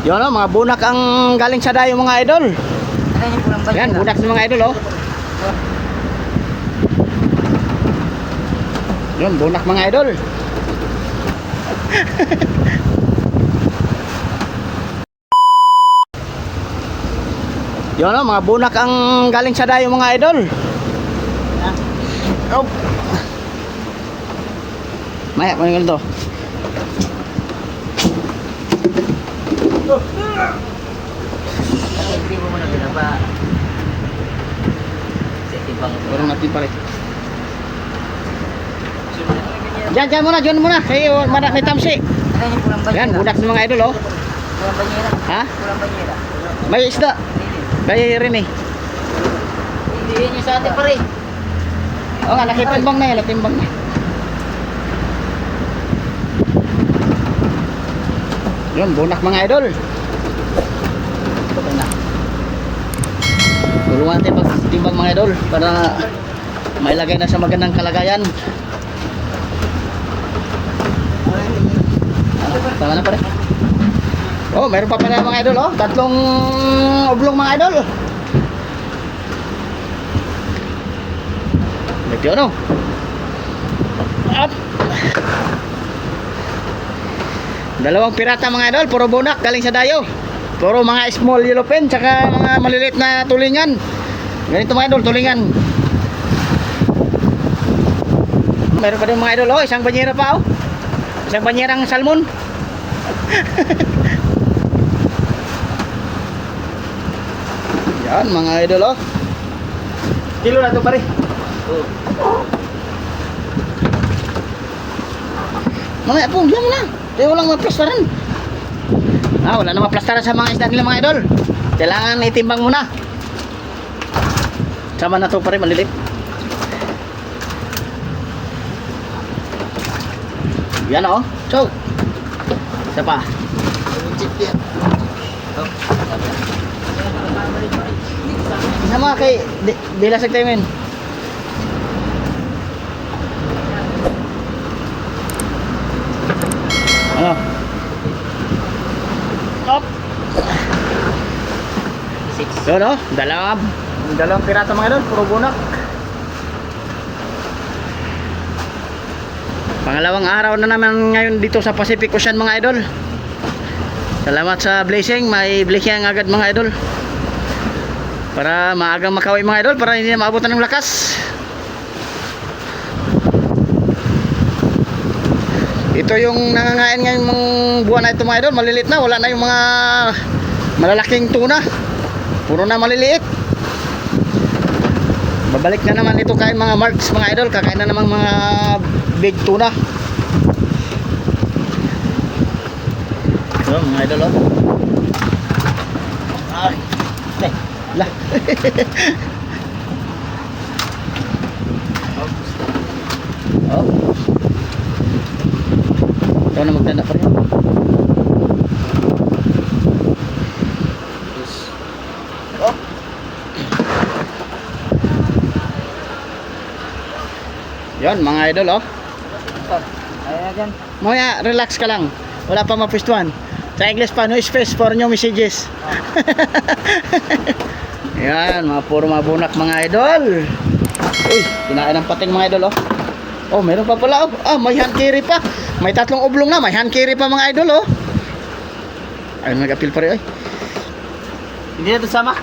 Yun o, mga bunak ang galing sa dayo mga idol. Yan, bunak sa mga idol o. Yun, bunak mga idol. Yun o, mga bunak ang galing sa dayo mga idol. Oh. Maya, kunin ko to. Hindi mo muna binaba. Kurang natin pala. Diyan muna. Kayo, may tamsi. Yan, budak sa mga idol oh. Kulang banyera. Ha? Kulang banyera. May isda. Kaya rin eh. Hindi yun yung sa atin pa rin. Oo nga, nakitimbang na yan, nakitimbang na. Yun, bunak mga idol. Okay na. Tulungan natin pagtimbang mga idol para mailagay na sa magandang kalagayan. Tama na pare. Oh, meron pa pala mga idol oh. Tatlong oblong mga idol. Medyo ano? Up. Dalawang pirata mga idol, puro bunak galing sa dayo. Puro mga small yellow pen tsaka mga maliliit na tulingan. Ganito mga idol, tulingan. Meron pa din mga idol oh, isang banyera pa oh. Isang banyerang salmon. Yan mga idol oh. Kilo na to pare. Mamaya po, diyan mo na. Tayo walang maplastaran. Wala na maplastaran sa mga isda nila mga idol. Kailangan itimbang muna. Sama na to pare, malilit. Yan oh. So, isa pa. Sama kay Dilasag tayo men. Ano? Up. Yun oh, dalawang pirata mga idol, puro bunak. Pangalawang araw na naman ngayon dito sa Pacific Ocean mga idol. Salamat sa blessing, may blessing agad mga idol. Para maagang makawi mga idol, para hindi na maabutan ng lakas. Ito yung nangangain ngayong buwan na ito mga idol, maliliit na, wala na yung mga malalaking tuna. Puro na maliliit. Babalik na naman ito kain mga marks mga idol, kakain na naman mga big tuna. So mga idol oh. Ay, lah. Oh. Ito na magtanda pa rin. Oh. Yan mga idol oh. Ayan dyan. Mamaya relax ka lang. Wala pa mapistuan. Sa English pa, no space for new messages. Yan, puro mga bunak mga idol. Uy, kinain ng pating mga idol oh. Oh, meron pa pala oh. May hand carry pa. May tatlong oblong na, may hand carry pa mga idol oh. Ay, nag-appeal pa rin ay. Hindi na ito sama.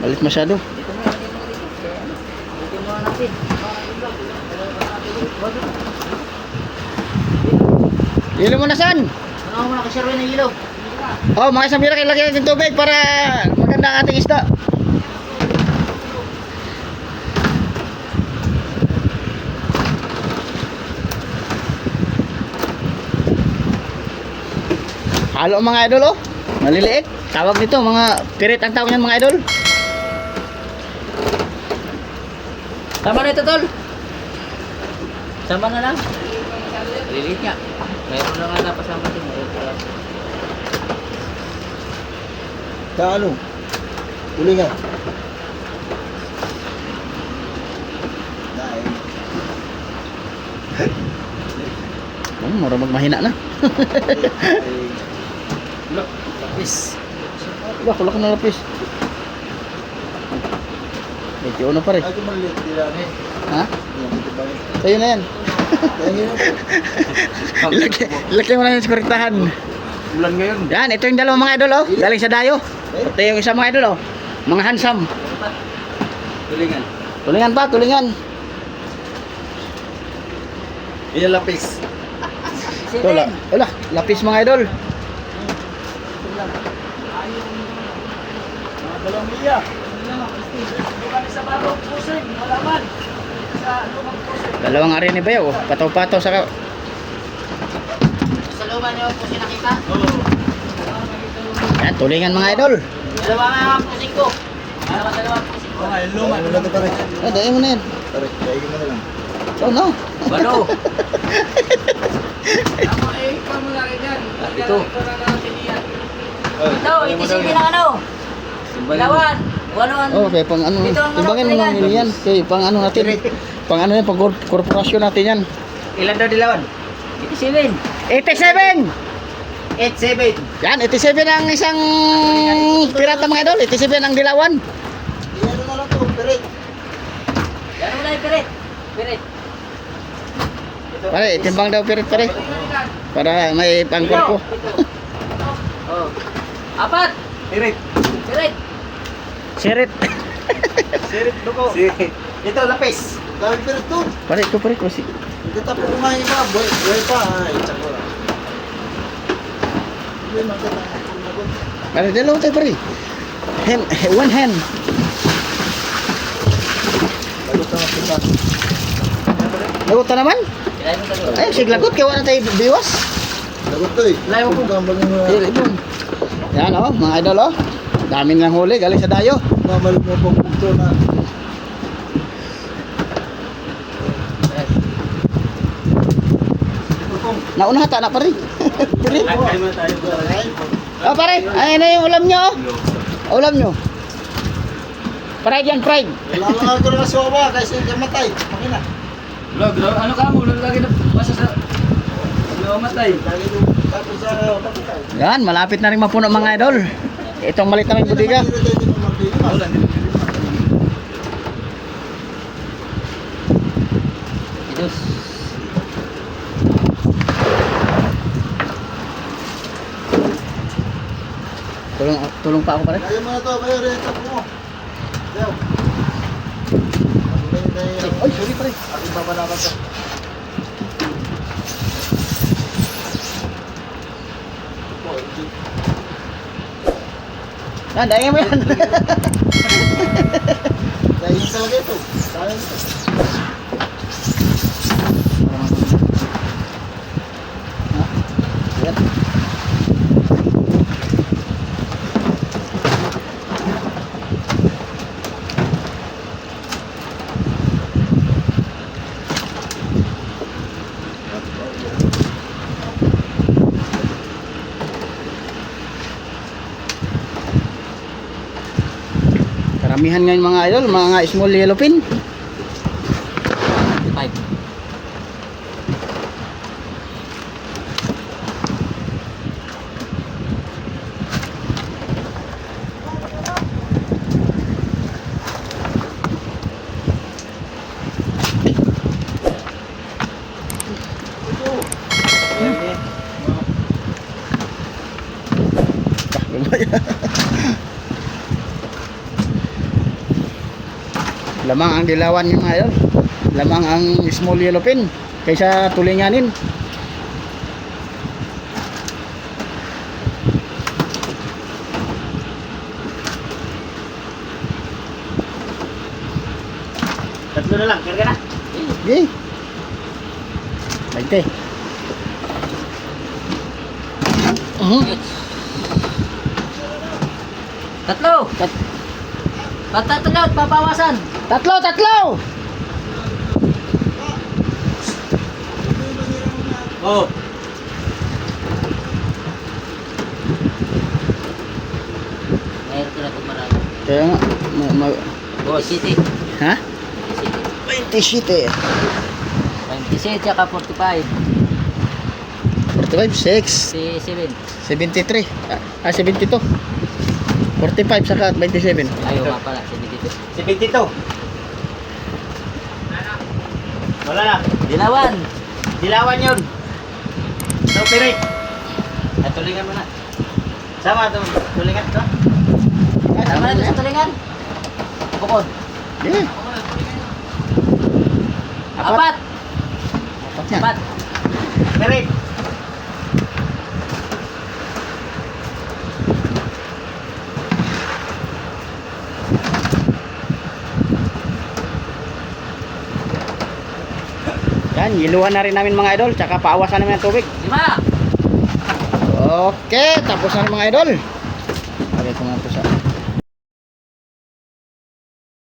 Balit masyado. Dito muna natin. Hilo mo na saan? Ano mo na kasi rin ng ilaw? Oh, mga isang bira ilagay natin tubig para maganda ang ating isda. Halo mga idol oh. Maliliit. Tawag nito mga pirit ang tawag niyan mga idol. Tama na ito tol. Sama na lang. Lilit nga. Mayroon lang nga napasama din. Sa ano? Uli nga. Marunong mahina na. Lapis. Wala, wala ka na lapis. Medyo ano pa rin. Ay, maliit nila eh. Ha? Yan, ito ba yun? Sa'yo na yan. Yan yun. Ilagay mo na yung skuritahan. Ulan ngayon. Yan, ito yung dalawang mga idol, oh. Galing sa dayo. Ito yung isang mga idol, oh. Mga handsome. Tulingan. Tulingan pa, tulingan. Yan lapis. Wala, wala. Lapis mga idol. Mga dalawang milya. Dalawang arin ni Bayaw, oh. Pataw-pataw sa... Sa looban niyo po sinakita. Yan, tulingan mga idol. Dalawa nga ang pusing ko. Dalawa pusing ko. Ay, luma. Wala ito pare. Ah, dahil mo na yan. Pare, kaya mo na lang. Oh, no. Balo. Ito. Ito, itisipin ang ano. Lawan. Wanon. Oh, okay, pang ano, Dito ang timbangin mo tulingan. lang yan. Okay, pang ano natin. Pang ano yan, pang korporasyon natin yan. Ilan daw dilawan? Itisipin. 87! 87. Yan, 87 ang isang pirata mga idol. 87 ang dilawan. Iyan na lang to, pare. Yan mo na yung pirit. Pirit. Pare, timbang daw pirit pare. Para may pangkorpo. Oh. Apat. Sirit. Pirit. Sirit. Sirit dugo. Sirit. Ito, lapis. Dami pare to. Pare, ito pare, kasi. Ito tapo ko nga iba. Buhay pa. Ay, tsaka wala. Hindi, maganda. Pare, dalawa tayo pare. One hand. Lagot na kita. Lagot na naman. Kailan mo dalawa? Ay, sig lagot. Kaya wala tayo biwas. Lagot to eh. Layo ko. Ayun, ayun. Yan oh, mga idol oh. Dami nilang huli, galing sa dayo. Mamalik mo pong punto na. Nauna hata na pare. Pare. Kaya mo tayo ba? Oh pare, ay na yung ulam nyo oh. Ulam nyo. Fried yan, fried. Wala lang ako na kasawa kasi hindi matay. Makina. Ano ka mo? Lagi na basa sa... matay. Lagi doon. Tapos sa patay. Yan, malapit na rin mapuno mga idol. Itong malit na rin budiga. Idos. Tulong pa ako pare. Kaya mo na to, kayo rin. Tapo mo. Daw. Ay, sorry pare. Aking babalaban to. Ah, dahil mo yan. Dahil talaga ito. Dahil ito. Yan. Karamihan ngayon mga idol, mga small yellow pin. 5. Lamang ang dilawan yung mga idol. Lamang ang small yellow pin kaysa tulinganin. Tatlo na lang. Karga na. Okay. 20. Tatlo. Tatlo. Papawasan. Tatlo! Oh. Meron ko na ito marami. Kaya nga, Boss. City. ha? City. 27. 27 tsaka 45. 45, 6, Si 7. 73. 72. 45 saka 27. Ayaw nga pala, 72. Si 22. Wala na. Dilawan. Dilawan yun. So, pirit. At tulingan mo na. Sama ito. Tulingan ito. Tama na ito sa tulingan. Bukod. Yeah. 4. Apat yan. 4. Pirit. Yan, yiluhan na rin namin mga idol. Tsaka paawasan namin ng tubig. 5. Okay, tapos na rin mga idol.